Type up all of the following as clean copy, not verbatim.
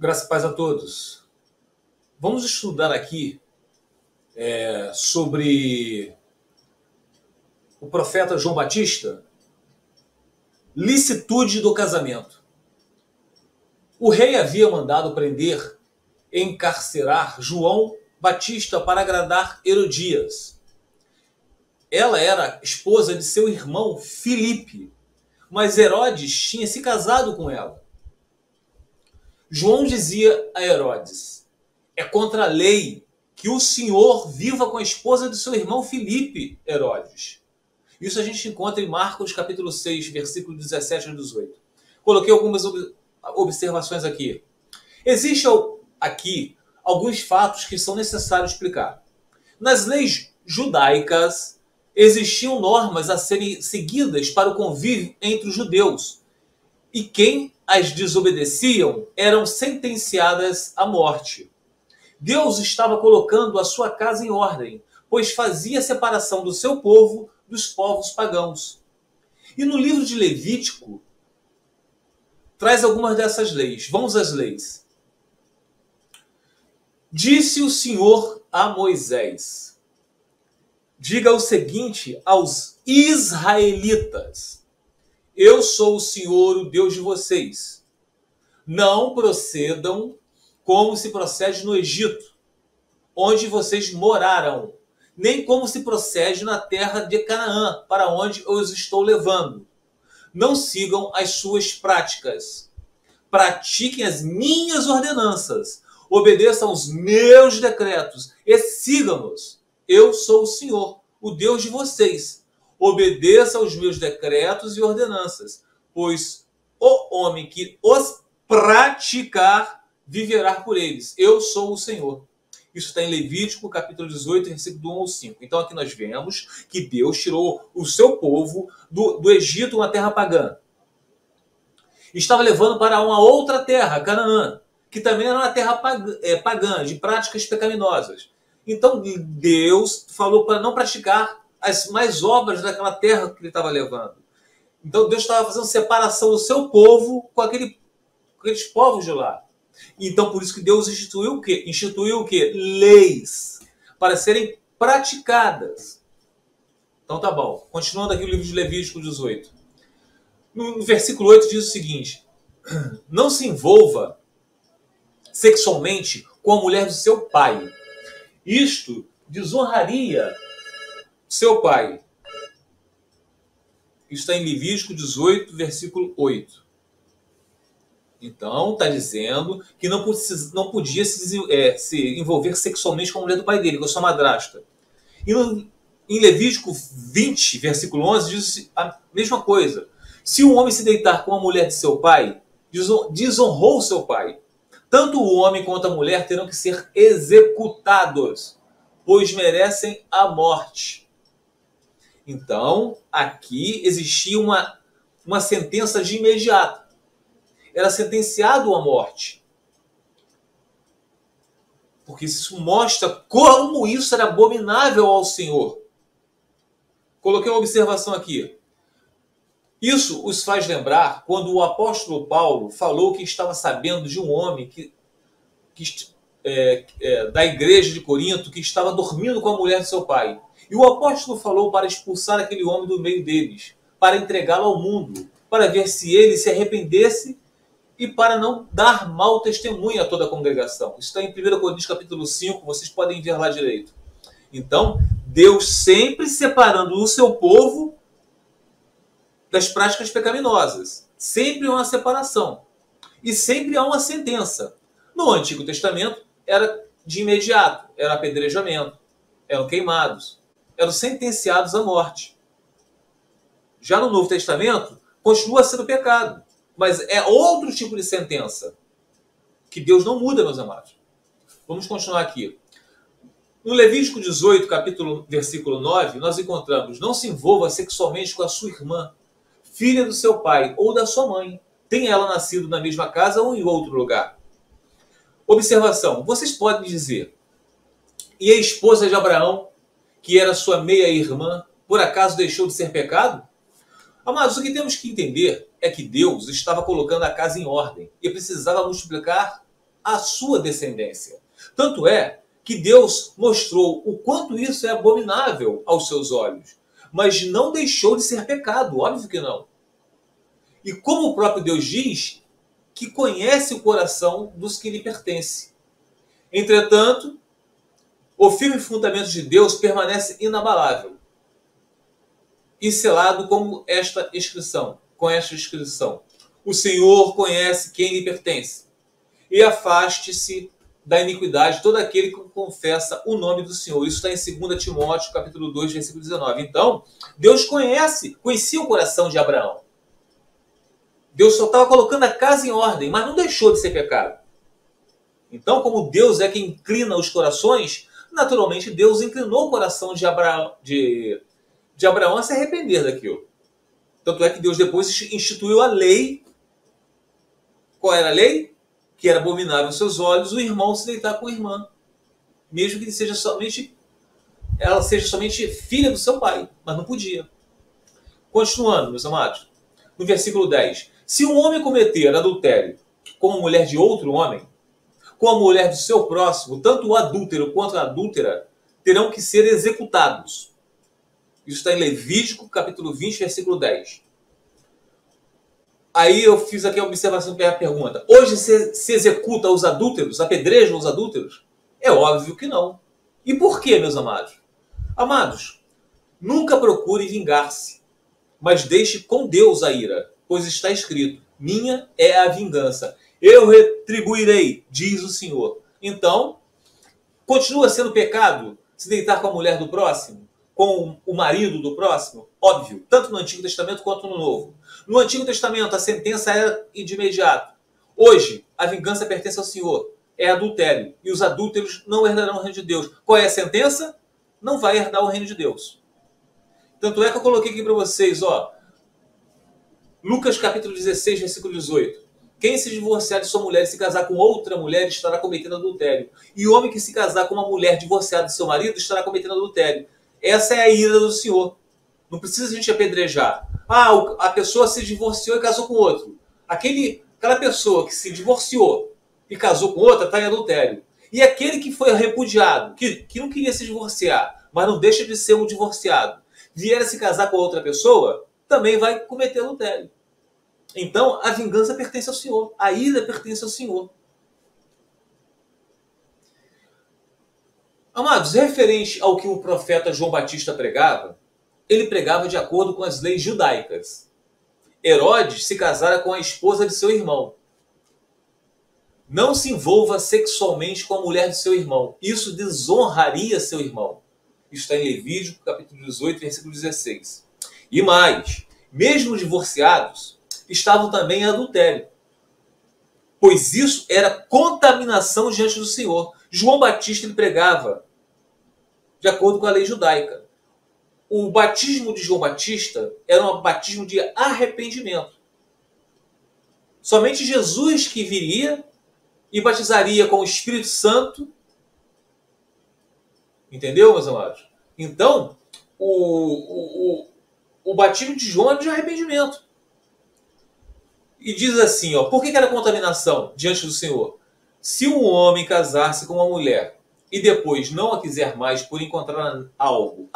Graça e paz a todos. Vamos estudar aqui sobre o profeta João Batista, licitude do casamento. O rei havia mandado prender e encarcerar João Batista para agradar Herodias. Ela era esposa de seu irmão Filipe, mas Herodes tinha se casado com ela. João dizia a Herodes: é contra a lei que o senhor viva com a esposa de seu irmão Filipe, Herodes. Isso a gente encontra em Marcos capítulo 6, versículo 17 a 18. Coloquei algumas observações aqui. Existem aqui alguns fatos que são necessários explicar. Nas leis judaicas, existiam normas a serem seguidas para o convívio entre os judeus. E quem as desobedeciam eram sentenciadas à morte. Deus estava colocando a sua casa em ordem, pois fazia separação do seu povo dos povos pagãos. E no livro de Levítico, traz algumas dessas leis. Vamos às leis. Disse o Senhor a Moisés: diga o seguinte aos israelitas: eu sou o Senhor, o Deus de vocês. Não procedam como se procede no Egito, onde vocês moraram, nem como se procede na terra de Canaã, para onde eu os estou levando. Não sigam as suas práticas. Pratiquem as minhas ordenanças. Obedeçam aos meus decretos e sigam-nos. Eu sou o Senhor, o Deus de vocês. Obedeça aos meus decretos e ordenanças, pois o homem que os praticar viverá por eles. Eu sou o Senhor. Isso está em Levítico, capítulo 18, versículo 1 ao 5. Então aqui nós vemos que Deus tirou o seu povo do Egito, uma terra pagã. Estava levando para uma outra terra, Canaã, que também era uma terra pagã, de práticas pecaminosas. Então Deus falou para não praticar as mais obras daquela terra que ele estava levando. Então Deus estava fazendo separação do seu povo com aqueles povos de lá. Então por isso que Deus instituiu o quê? Instituiu o quê? Leis para serem praticadas. Então tá bom. Continuando aqui o livro de Levítico 18. No versículo 8 diz o seguinte: não se envolva sexualmente com a mulher do seu pai. Isto desonraria seu pai. Isso está em Levítico 18, versículo 8. Então, está dizendo que não podia se envolver sexualmente com a mulher do pai dele, com a sua madrasta. E em Levítico 20, versículo 11, diz a mesma coisa. Se um homem se deitar com a mulher de seu pai, desonrou seu pai. Tanto o homem quanto a mulher terão que ser executados, pois merecem a morte. Então, aqui existia uma sentença de imediato. Era sentenciado à morte. Porque isso mostra como isso era abominável ao Senhor. Coloquei uma observação aqui. Isso os faz lembrar quando o apóstolo Paulo falou que estava sabendo de um homem da igreja de Corinto que estava dormindo com a mulher de seu pai. E o apóstolo falou para expulsar aquele homem do meio deles, para entregá-lo ao mundo, para ver se ele se arrependesse e para não dar mau testemunho a toda a congregação. Isso está em 1 Coríntios capítulo 5, vocês podem ver lá direito. Então, Deus sempre separando o seu povo das práticas pecaminosas. Sempre há uma separação. E sempre há uma sentença. No Antigo Testamento, era de imediato, era apedrejamento, eram queimados, eram sentenciados à morte. Já no Novo Testamento, continua sendo pecado, mas é outro tipo de sentença, que Deus não muda, meus amados. Vamos continuar aqui. No Levítico 18, versículo 9, nós encontramos: não se envolva sexualmente com a sua irmã, filha do seu pai ou da sua mãe, tenha ela nascido na mesma casa ou em outro lugar. Observação: vocês podem dizer, e a esposa de Abraão, que era sua meia-irmã, por acaso deixou de ser pecado? Amados, o que temos que entender é que Deus estava colocando a casa em ordem e precisava multiplicar a sua descendência. Tanto é que Deus mostrou o quanto isso é abominável aos seus olhos, mas não deixou de ser pecado, óbvio que não. E como o próprio Deus diz, que conhece o coração dos que lhe pertencem. Entretanto, o firme fundamento de Deus permanece inabalável e selado como esta inscrição, com esta inscrição: o Senhor conhece quem lhe pertence, e afaste-se da iniquidade todo aquele que confessa o nome do Senhor. Isso está em 2 Timóteo, capítulo 2, versículo 19. Então, Deus conhecia o coração de Abraão. Deus só estava colocando a casa em ordem, mas não deixou de ser pecado. Então, como Deus é quem inclina os corações, naturalmente Deus inclinou o coração de Abraão a se arrepender daquilo. Tanto é que Deus depois instituiu a lei. Qual era a lei? Que era abominável aos seus olhos o irmão se deitar com a irmã, mesmo que ela seja somente filha do seu pai, mas não podia. Continuando, meus amados, no versículo 10. Se um homem cometer adultério com a mulher de outro homem, com a mulher do seu próximo, tanto o adúltero quanto a adúltera terão que ser executados. Isso está em Levítico, capítulo 20, versículo 10. Aí eu fiz aqui a observação que é a pergunta. Hoje se executa os adúlteros? Apedrejam os adúlteros? É óbvio que não. E por quê, meus amados? Amados, nunca procure vingar-se, mas deixe com Deus a ira, pois está escrito: minha é a vingança, eu retribuirei, diz o Senhor. Então, continua sendo pecado se deitar com a mulher do próximo? Com o marido do próximo? Óbvio, tanto no Antigo Testamento quanto no Novo. No Antigo Testamento, a sentença era de imediato. Hoje, a vingança pertence ao Senhor. É adultério. E os adúlteros não herdarão o reino de Deus. Qual é a sentença? Não vai herdar o reino de Deus. Tanto é que eu coloquei aqui para vocês, ó, Lucas capítulo 16, versículo 18. Quem se divorciar de sua mulher e se casar com outra mulher estará cometendo adultério. E o homem que se casar com uma mulher divorciada de seu marido estará cometendo adultério. Essa é a ira do Senhor. Não precisa a gente apedrejar. A pessoa se divorciou e casou com outro. Aquela pessoa que se divorciou e casou com outra está em adultério. E aquele que foi repudiado, que não queria se divorciar, mas não deixa de ser um divorciado, vier a se casar com outra pessoa, também vai cometer adultério. Então, a vingança pertence ao Senhor. A ira pertence ao Senhor. Amados, referente ao que o profeta João Batista pregava, ele pregava de acordo com as leis judaicas. Herodes se casara com a esposa de seu irmão. Não se envolva sexualmente com a mulher de seu irmão. Isso desonraria seu irmão. Isso está em Levítico, capítulo 18, versículo 16. E mais, mesmo divorciados, estavam também em adultério, pois isso era contaminação diante do Senhor. João Batista ele pregava de acordo com a lei judaica. O batismo de João Batista era um batismo de arrependimento. Somente Jesus que viria e batizaria com o Espírito Santo. Entendeu, meus amados? Então, o batismo de João era de arrependimento. E diz assim, ó, por que era contaminação diante do Senhor? Se um homem casar-se com uma mulher e depois não a quiser mais por encontrar algo,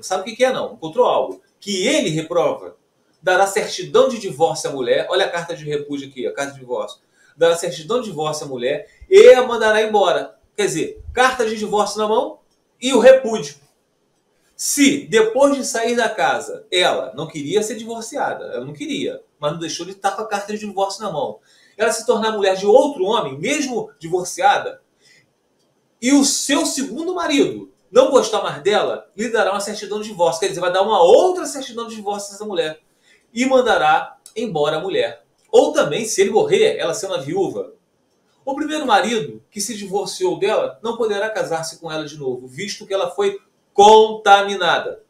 sabe o que é não? Encontrou algo que ele reprova, dará certidão de divórcio à mulher. Olha a carta de repúdio aqui, a carta de divórcio. Dará certidão de divórcio à mulher e a mandará embora. Quer dizer, carta de divórcio na mão e o repúdio. Se, depois de sair da casa, ela não queria ser divorciada, ela não queria, mas não deixou de estar com a carta de divórcio na mão, ela se tornar mulher de outro homem, mesmo divorciada, e o seu segundo marido não gostar mais dela, lhe dará uma certidão de divórcio. Quer dizer, vai dar uma outra certidão de divórcio a essa mulher e mandará embora a mulher. Ou também, se ele morrer, ela sendo uma viúva, o primeiro marido que se divorciou dela não poderá casar-se com ela de novo, visto que ela foi contaminada.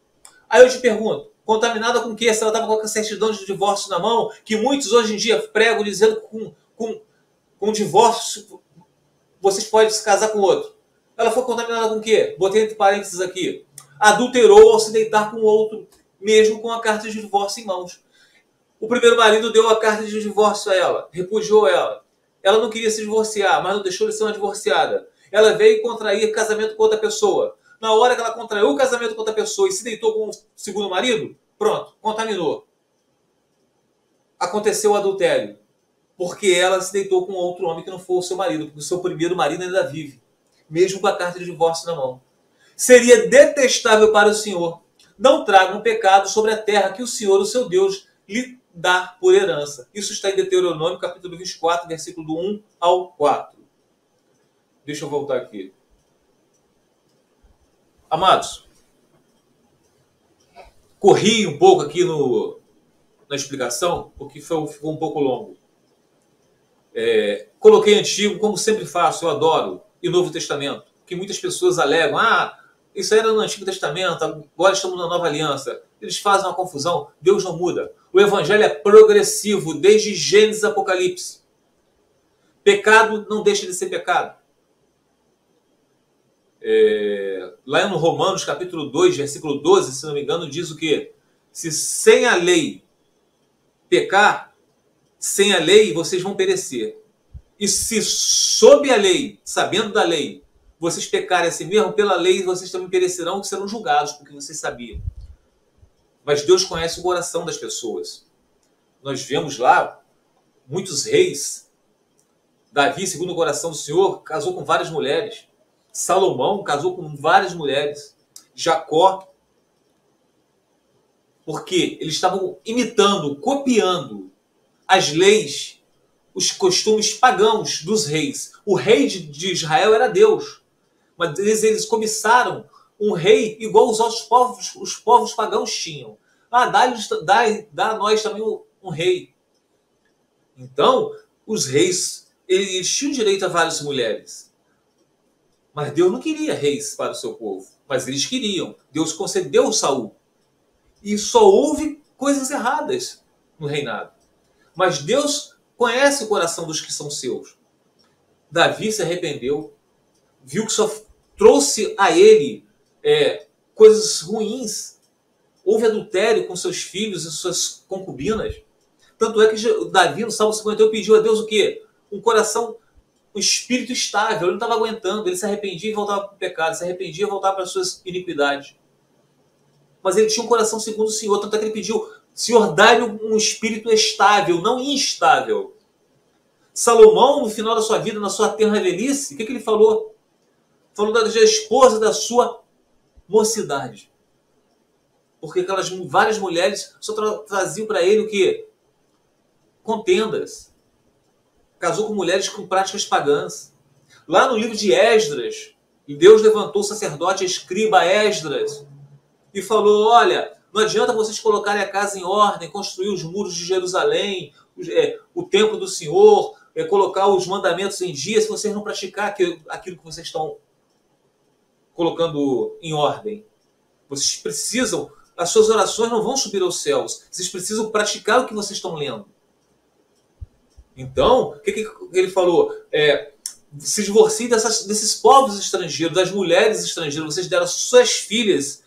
Aí eu te pergunto, contaminada com o quê? Se ela estava com a certidão de divórcio na mão, que muitos hoje em dia pregam dizendo que com divórcio vocês podem se casar com outro. Ela foi contaminada com o quê? Botei entre parênteses aqui. Adulterou ao se deitar com outro, mesmo com a carta de divórcio em mãos. O primeiro marido deu a carta de divórcio a ela, repudiou ela. Ela não queria se divorciar, mas não deixou de ser uma divorciada. Ela veio contrair casamento com outra pessoa. Na hora que ela contraiu o casamento com outra pessoa e se deitou com o segundo marido, pronto, contaminou. Aconteceu o adultério. Porque ela se deitou com outro homem que não foi o seu marido, porque o seu primeiro marido ainda vive, mesmo com a carta de divórcio na mão. Seria detestável para o Senhor. Não traga um pecado sobre a terra que o Senhor, o seu Deus, lhe dá por herança. Isso está em Deuteronômio, capítulo 24, versículo do 1 ao 4. Deixa eu voltar aqui. Amados, corri um pouco aqui na explicação, porque ficou um pouco longo. Coloquei Antigo, como sempre faço, eu adoro, e Novo Testamento, que muitas pessoas alegam, isso era no Antigo Testamento, agora estamos na Nova Aliança. Eles fazem uma confusão. Deus não muda. O Evangelho é progressivo, desde Gênesis a Apocalipse. Pecado não deixa de ser pecado. Lá no Romanos, capítulo 2, versículo 12, se não me engano, diz o quê? Se sem a lei pecar, sem a lei vocês vão perecer. E se sob a lei, sabendo da lei, vocês pecarem assim mesmo, pela lei vocês também perecerão e serão julgados, porque vocês sabiam. Mas Deus conhece o coração das pessoas. Nós vemos lá muitos reis. Davi, segundo o coração do Senhor, casou com várias mulheres. Salomão casou com várias mulheres. Jacó. Porque eles estavam imitando, copiando as leis, os costumes pagãos dos reis. O rei de Israel era Deus. Mas eles cobiçaram um rei igual os povos pagãos tinham. Dá a nós também um rei. Então, os reis, eles tinham direito a várias mulheres. Mas Deus não queria reis para o seu povo. Mas eles queriam. Deus concedeu Saul. E só houve coisas erradas no reinado. Mas Deus conhece o coração dos que são seus. Davi se arrependeu. Viu que só trouxe a ele coisas ruins. Houve adultério com seus filhos e suas concubinas. Tanto é que Davi, no Salmo 51, pediu a Deus o quê? Um coração, um espírito estável. Ele não estava aguentando. Ele se arrependia e voltava para o pecado. Se arrependia e voltava para as suas iniquidades. Mas ele tinha um coração segundo o Senhor. Tanto é que ele pediu, Senhor, dá-me um espírito estável, não instável. Salomão, no final da sua vida, na sua tenra velhice, o que ele falou? Falou da esposa da sua mocidade. Porque aquelas várias mulheres só traziam para ele o quê? Contendas. Casou com mulheres com práticas pagãs. Lá no livro de Esdras, Deus levantou o sacerdote, escriba Esdras, e falou, olha, não adianta vocês colocarem a casa em ordem, construir os muros de Jerusalém, o templo do Senhor, colocar os mandamentos em dia, se vocês não praticarem aquilo que vocês estão colocando em ordem. Vocês precisam, as suas orações não vão subir aos céus, vocês precisam praticar o que vocês estão lendo. Então, o que ele falou? Se divorciem desses povos estrangeiros, das mulheres estrangeiras, vocês deram suas filhas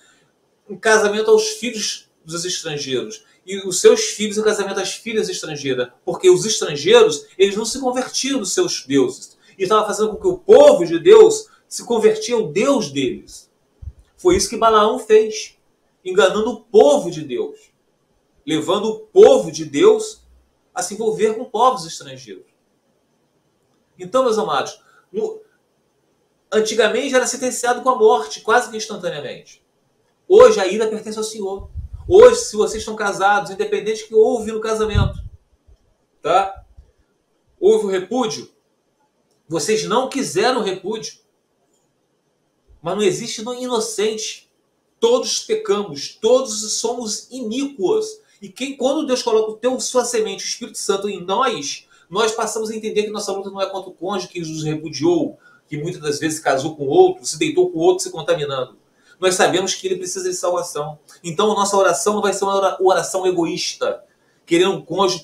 em casamento aos filhos dos estrangeiros e os seus filhos em casamento às filhas estrangeiras, porque os estrangeiros, eles não se convertiam dos seus deuses, e estava fazendo com que o povo de Deus se convertia ao Deus deles. Foi isso que Balaão fez, enganando o povo de Deus, levando o povo de Deus a se envolver com povos estrangeiros. Então, meus amados, antigamente era sentenciado com a morte, quase que instantaneamente. Hoje a ira pertence ao Senhor. Hoje, se vocês estão casados, independente que houve no casamento, tá? Houve o repúdio, vocês não quiseram o repúdio. Mas não existe no inocente. Todos pecamos, todos somos iníquos. E quando Deus coloca sua semente, o Espírito Santo, em nós passamos a entender que nossa luta não é contra o cônjuge que nos repudiou, que muitas das vezes casou com outro, se deitou com outro, se contaminando. Nós sabemos que ele precisa de salvação. Então a nossa oração não vai ser uma oração egoísta, querendo um cônjuge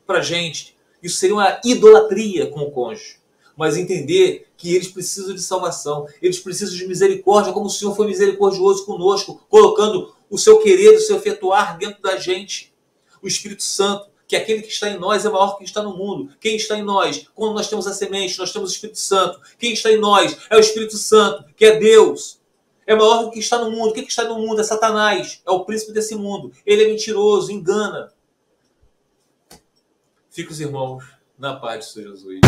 para a gente. Isso seria uma idolatria com o cônjuge. Mas entender que eles precisam de salvação, eles precisam de misericórdia, como o Senhor foi misericordioso conosco, colocando o seu querer, o seu efetuar dentro da gente. O Espírito Santo que aquele que está em nós é maior que está no mundo. Quem está em nós? Quando nós temos a semente, nós temos o Espírito Santo. Quem está em nós é o Espírito Santo, que é Deus. É maior do que está no mundo. O que está no mundo é Satanás, é o príncipe desse mundo. Ele é mentiroso, engana. Fica os irmãos na paz de Jesus.